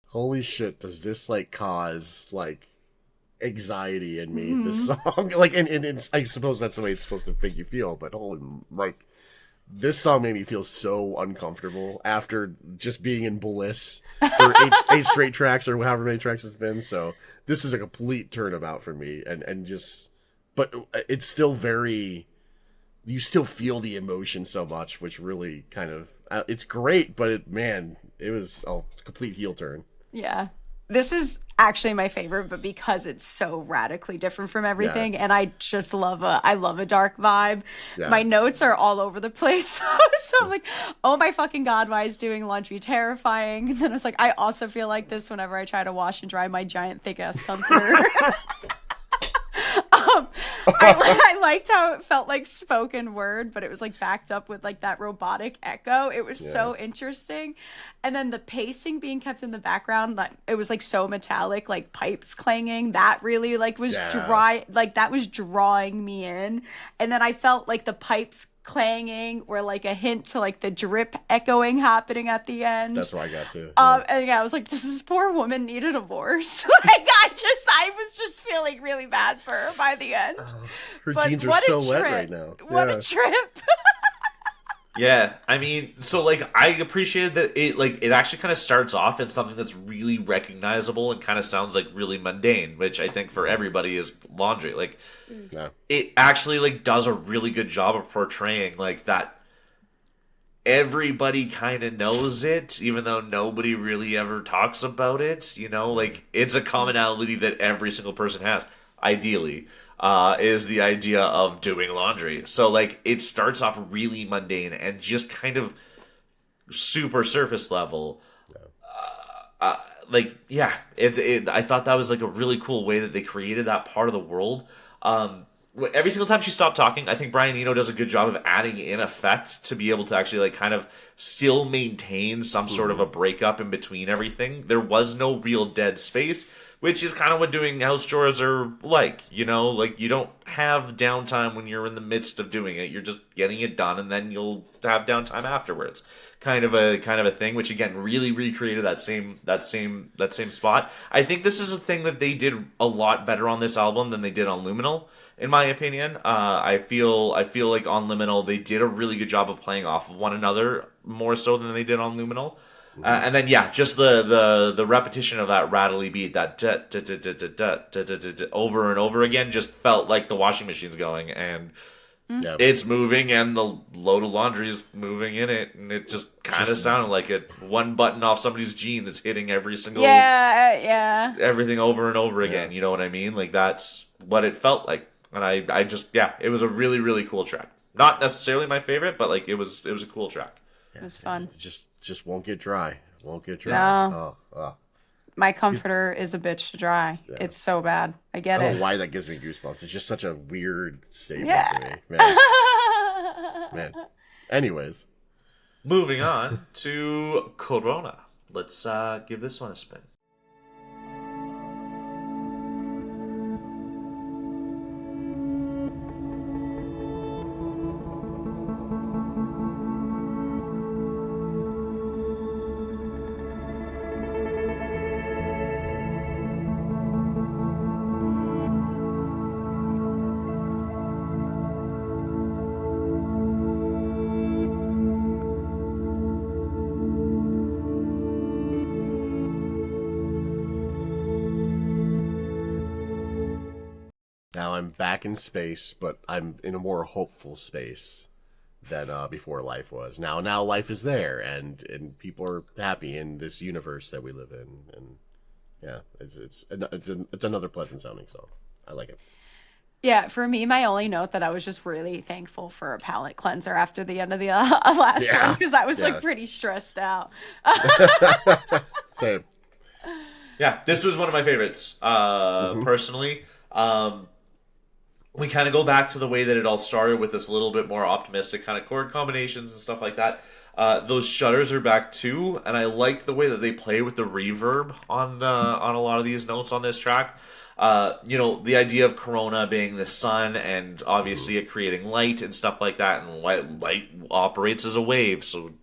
Holy shit, does this like cause like anxiety in me, this song? Like and it's, I suppose that's the way it's supposed to make you feel, but holy, like this song made me feel so uncomfortable after just being in bliss for eight straight tracks or however many tracks it's been. So this is a complete turnabout for me, and just, but it's still very, you still feel the emotion so much, which really kind of, it's great, but it was a complete heel turn. Yeah. This is actually my favorite, but because it's so radically different from everything, and I just love a dark vibe. Yeah. My notes are all over the place. So I'm like, oh my fucking God, why is doing laundry terrifying? And then I was like, I also feel like this whenever I try to wash and dry my giant thick ass comforter. I liked how it felt like spoken word, but it was like backed up with like that robotic echo. It was so interesting. And then the pacing being kept in the background, like it was like so metallic, like pipes clanging. That really like was dry, like that was drawing me in. And then I felt like the pipes clanging were like a hint to like the drip echoing happening at the end. That's what I got too. And I was like, does this poor woman need a divorce? Like I was just feeling really bad for her by the end. Her But jeans are what a so wet trip. right now. What a trip. Yeah, I mean, so like I appreciated that it actually kind of starts off in something that's really recognizable and kind of sounds like really mundane, which I think for everybody is laundry. Like it actually like does a really good job of portraying like that everybody kind of knows it, even though nobody really ever talks about it, you know, like it's a commonality that every single person has, ideally. Is the idea of doing laundry. So, like, it starts off really mundane and just kind of super surface level. I thought that was, like, a really cool way that they created that part of the world. Every single time she stopped talking, I think Brian Eno does a good job of adding in effect to be able to actually, like, kind of still maintain some sort of a breakup in between everything. There was no real dead space, which is kind of what doing house chores are like, you know? Like, you don't have downtime when you're in the midst of doing it. You're just getting it done, and then you'll have downtime afterwards. Kind of a thing, which, again, really recreated that same spot. I think this is a thing that they did a lot better on this album than they did on Luminal, in my opinion. I feel like on Liminal, they did a really good job of playing off of one another more so than they did on Luminal. And then just the repetition of that rattly beat, that over and over again, just felt like the washing machine's going and it's moving and the load of laundry is moving in it, and it just kind of sounded like it. One button off somebody's jean that's hitting every single everything over and over again. You know what I mean? Like that's what it felt like, and I just it was a really really cool track. Not necessarily my favorite, but like it was a cool track. It was fun. It just won't get dry. Won't get dry. No. My comforter is a bitch to dry. Yeah. It's so bad. I get it. I it. don't know why that gives me goosebumps. It's just such a weird statement to me. Man. Man. Anyways. Moving on to Corona. Let's give this one a spin. Now I'm back in space, but I'm in a more hopeful space than before life was. Now life is there, and people are happy in this universe that we live in, and yeah, it's another pleasant sounding song. I like it. Yeah, for me, my only note that I was just really thankful for a palate cleanser after the end of the last one Yeah, because I was yeah. like pretty stressed out. Same. Yeah, this was one of my favorites, personally. We kind of go back to the way that it all started with this little bit more optimistic kind of chord combinations and stuff like that. Those shudders are back too, and I like the way that they play with the reverb on a lot of these notes on this track. The idea of Corona being the sun, and obviously it creating light and stuff like that, and light operates as a wave, so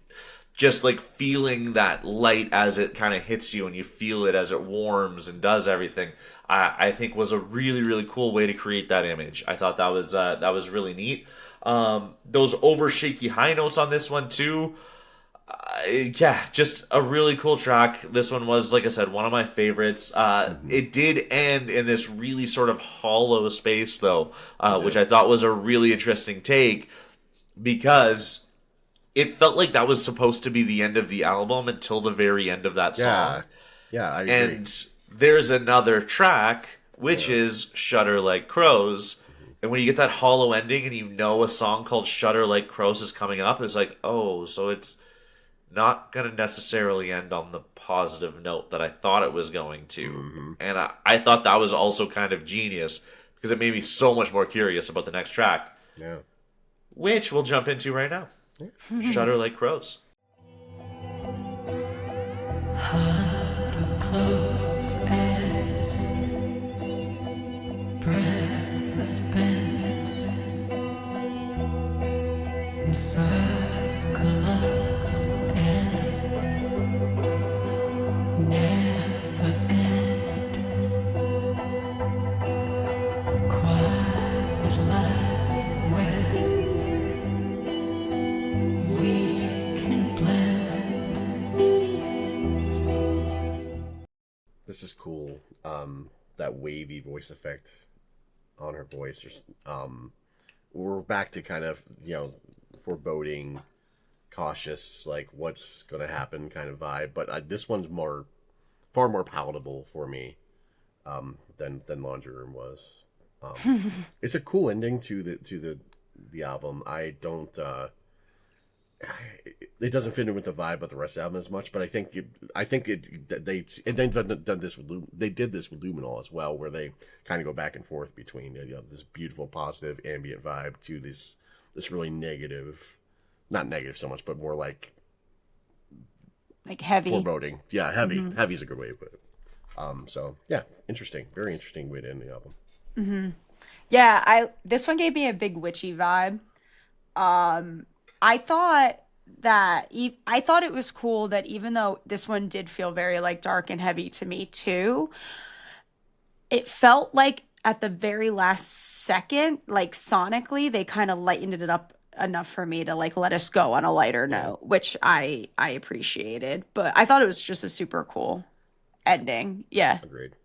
just like feeling that light as it kind of hits you and you feel it as it warms and does everything, I think was a really, really cool way to create that image. I thought that was really neat. Those over shaky high notes on this one too. Yeah, just a really cool track. This one was, like I said, one of my favorites. It did end in this really sort of hollow space though, which I thought was a really interesting take because it felt like that was supposed to be the end of the album until the very end of that song. Yeah, I agree. And there's another track, which is Shudder Like Crows. And when you get that hollow ending and you know a song called Shudder Like Crows is coming up, it's like, oh, so it's not going to necessarily end on the positive note that I thought it was going to. And I thought that was also kind of genius because it made me so much more curious about the next track, Yeah. which we'll jump into right now. Shudder Like Crows. Close as breath suspense in circle us and never end. Quiet life where we can blend. This is cool. That wavy voice effect on her voice. We're back to kind of, foreboding, cautious, like what's going to happen kind of vibe. But this one's far more palatable for me than Laundry Room was. It's a cool ending to the album. I don't. It doesn't fit in with the vibe of the rest of the album as much, but they did this with Luminol as well, where they kind of go back and forth between this beautiful positive ambient vibe to this really negative, not negative so much, but more like Heavy. foreboding. Yeah, heavy. Heavy's a good way to put it. So yeah, interesting, very interesting way to end the album. Yeah, this one gave me a big witchy vibe. I thought it was cool that even though this one did feel very like dark and heavy to me too, it felt like at the very last second, like sonically, they kind of lightened it up enough for me to like let us go on a lighter note, which I appreciated. But I thought it was just a super cool ending. Yeah. Agreed.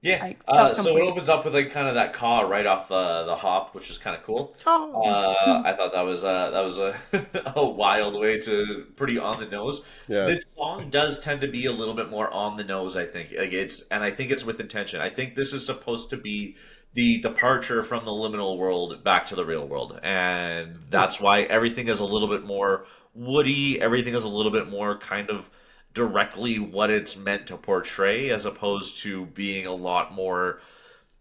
Yeah. I felt So it complete. opens up with like kind of that caw right off the hop, which is kind of cool. I thought that was a a wild way to pretty on the nose. Yeah. This song does tend to be a little bit more on the nose, I think. I think it's with intention. I think this is supposed to be the departure from the liminal world back to the real world, and that's why everything is a little bit more woody. Everything is a little bit more kind of directly what it's meant to portray, as opposed to being a lot more,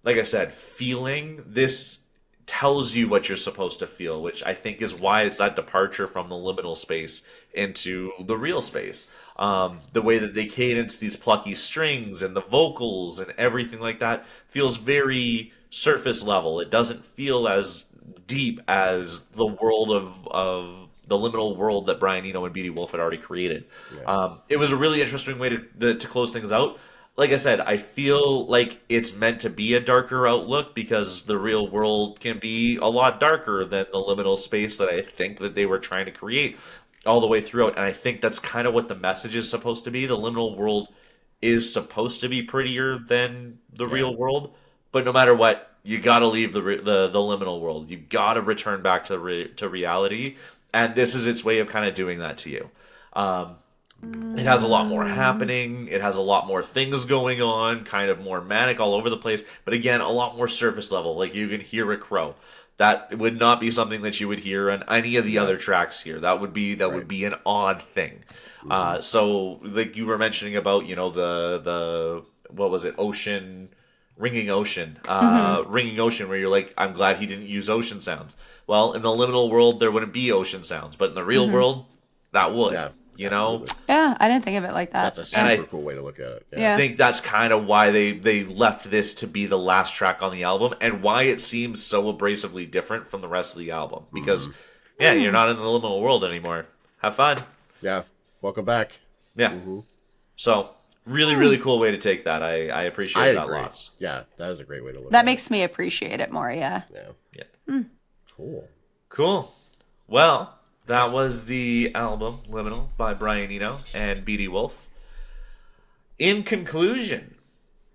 like I said, feeling. This tells you what you're supposed to feel, which I think is why it's that departure from the liminal space into the real space. The way that they cadence these plucky strings and the vocals and everything like that feels very surface level. It doesn't feel as deep as the world of the liminal world that Brian Eno and Beatty Wolf had already created. It was a really interesting way to close things out. Like I said, I feel like it's meant to be a darker outlook because the real world can be a lot darker than the liminal space that I think that they were trying to create all the way throughout. And I think that's kind of what the message is supposed to be. The liminal world is supposed to be prettier than the real world. But no matter what, you gotta leave the liminal world. You gotta return back to reality, and this is its way of kind of doing that to you. It has a lot more happening. It has a lot more things going on, kind of more manic all over the place. But again, a lot more surface level. Like you can hear a crow. That would not be something that you would hear on any of the other tracks here. That would be an odd thing. So like you were mentioning about, you know, the what was it, ringing ocean, where you're like, I'm glad he didn't use ocean sounds. Well, in the liminal world, there wouldn't be ocean sounds, but in the real world, that would. Yeah, you know, absolutely. Yeah, I didn't think of it like that. That's a super cool way to look at it. Yeah. I think that's kind of why they left this to be the last track on the album, and why it seems so abrasively different from the rest of the album. Because, you're not in the liminal world anymore. Have fun. Yeah. Welcome back. Yeah. So, really cool way to take that. I appreciate that lots. Yeah, that is a great way to look That at makes me appreciate it more, yeah. it. Yeah. Cool. Cool. Well, that was the album Liminal by Brian Eno and BD Wolf. In conclusion,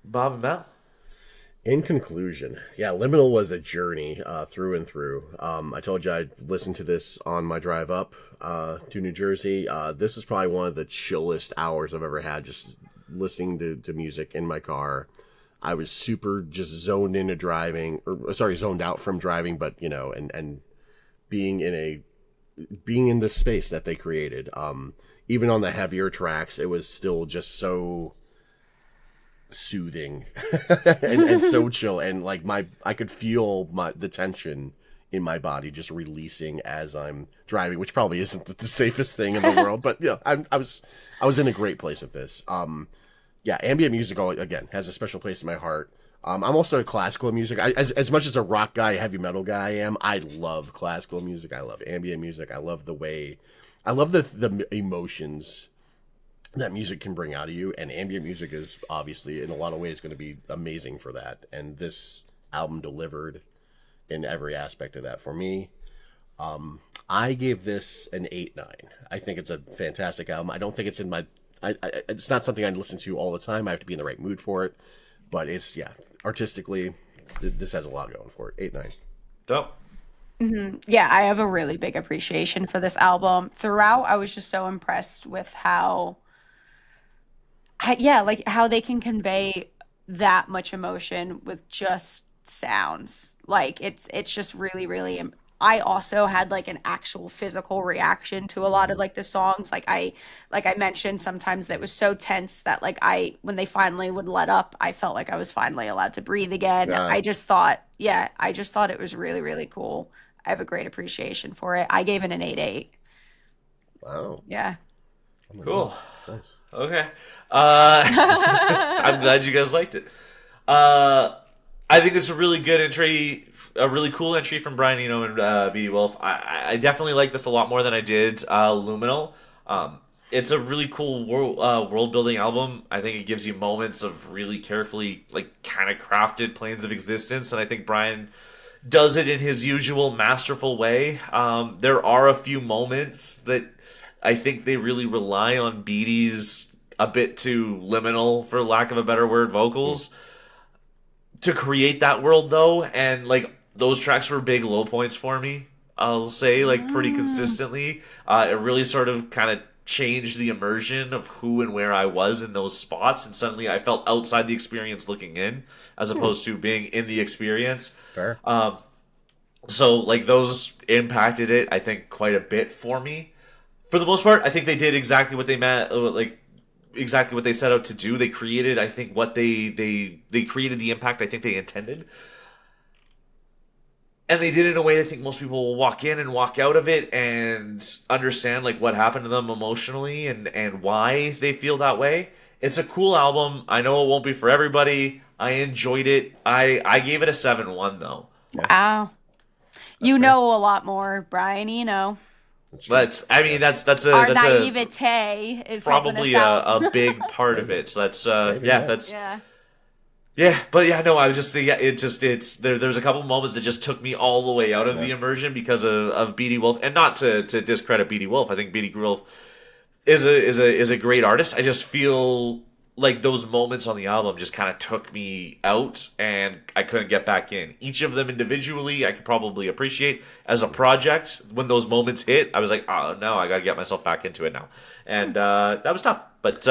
Bob and Mel. In conclusion, yeah, Liminal was a journey through and through. I told you I listened to this on my drive up to New Jersey. This is probably one of the chillest hours I've ever had, just listening to music in my car. I was super just zoned into driving, zoned out from driving, but you know, and being in the space that they created. Even on the heavier tracks, it was still just so soothing and so chill, and like I could feel the tension in my body just releasing as I'm driving, which probably isn't the safest thing in the world, but yeah, I was in a great place with this. Yeah, ambient music again has a special place in my heart. I'm also a classical music. As much as a rock guy, heavy metal guy I am, I love classical music. I love ambient music. I love the emotions that music can bring out of you, and ambient music is obviously in a lot of ways going to be amazing for that. And this album delivered in every aspect of that for me. I gave this an 8/9. I think it's a fantastic album. I don't think it's in my. It's not something I listen to all the time. I have to be in the right mood for it. But it's artistically, this has a lot going for it. 8/9. Dope. Yeah, I have a really big appreciation for this album. Throughout, I was just so impressed with how how they can convey that much emotion with just sounds. Like it's just really I also had like an actual physical reaction to a lot of like the songs. Like I mentioned, sometimes that was so tense that like when they finally would let up, I felt like I was finally allowed to breathe again. I just thought it was really cool. I have a great appreciation for it. I gave it an 8/8. Wow. Yeah. Cool. Nice. Okay. I'm glad you guys liked it. I think it's a really good entry, a really cool entry from Brian Eno and BD Wolf. I definitely like this a lot more than I did Luminal. It's a really cool world building album. I think it gives you moments of really carefully, like, kind of crafted planes of existence, and I think Brian does it in his usual masterful way. There are a few moments that I think they really rely on BD's a bit too liminal, for lack of a better word, vocals to create that world, though. And like those tracks were big low points for me, I'll say, like pretty consistently. It really sort of kind of changed the immersion of who and where I was in those spots, and suddenly I felt outside the experience looking in, as opposed to being in the experience. Fair. So like those impacted it, I think, quite a bit for me. For the most part, I think they did exactly what they meant, exactly what they set out to do. They created, I think, what they created the impact I think they intended. And they did it in a way I think most people will walk in and walk out of it and understand like what happened to them emotionally and why they feel that way. It's a cool album. I know it won't be for everybody. I enjoyed it. I gave it a 7/1 though. Wow. You know a lot more, Brian Eno. That's our that's naivete is probably a big part of it. So that's yeah. But yeah, no, I was just there's a couple moments that just took me all the way out of the immersion because of BD Wolf, and not to discredit BD Wolf. I think BD Wolf is a great artist. I just feel like those moments on the album just kind of took me out and I couldn't get back in. Each of them individually I could probably appreciate. As a project, when those moments hit, I was like, oh no, I gotta get myself back into it now. And that was tough. But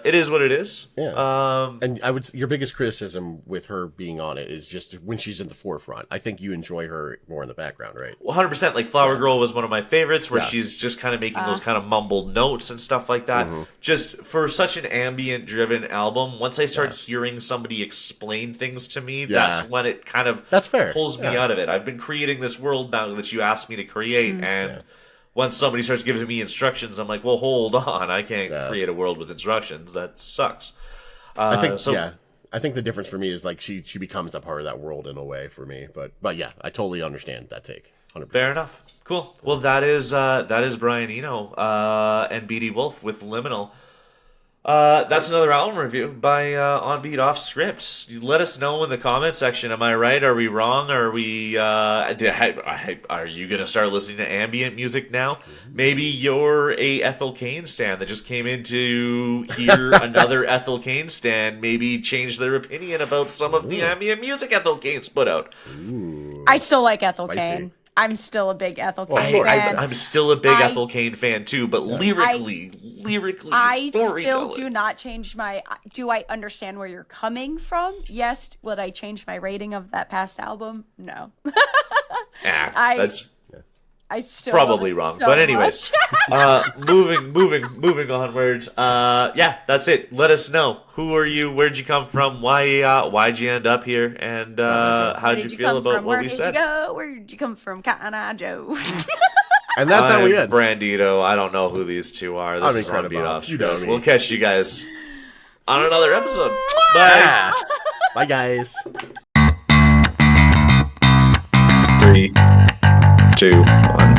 it is what it is. Yeah. And your biggest criticism with her being on it is just when she's in the forefront. I think you enjoy her more in the background, right? 100%. Like Flower Girl was one of my favorites, where Yeah. she's just kind of making those kind of mumbled notes and stuff like that. Just for such an ambient-driven album, once I start hearing somebody explain things to me, that's when it kind of That's fair. pulls me out of it. I've been creating this world now that you asked me to create, and once somebody starts giving me instructions, I'm like, well, hold on, I can't create a world with instructions. That sucks. I think I think the difference for me is like she becomes a part of that world in a way for me. But yeah, I totally understand that take. 100%. Fair enough. Cool. Well, that is Brian Eno and BD Wolf with Liminal. That's another album review by On Beat Off Scripts. Let us know in the comment section. Am I right? Are we wrong? Are we? Are you gonna start listening to ambient music now? Maybe you're a Ethel Cain stan that just came in to hear another Ethel Cain stan maybe change their opinion about some of the ambient music Ethel Cain's put out. I still like Ethel Spicy. Cain. I'm still a big Ethel Cain fan. I'm still a big Ethel Cain fan too, but lyrically, I still storytelling. do not change my. Do I understand where you're coming from? Yes. Would I change my rating of that past album? No. That's I still probably love it wrong. so But anyways, much. moving onwards. Yeah, that's it. Let us know. Who are you? Where'd you come from? Why'd you end up here? And how'd you feel about what we said? Where'd you come from, Cotton Eye Joe? And that's how we end. Brandito. I don't know who these two are. This I'm is On Beat incredible. Off You know Script. me. We'll catch you guys on another episode. Bye. Bye, guys. 3, 2, 1.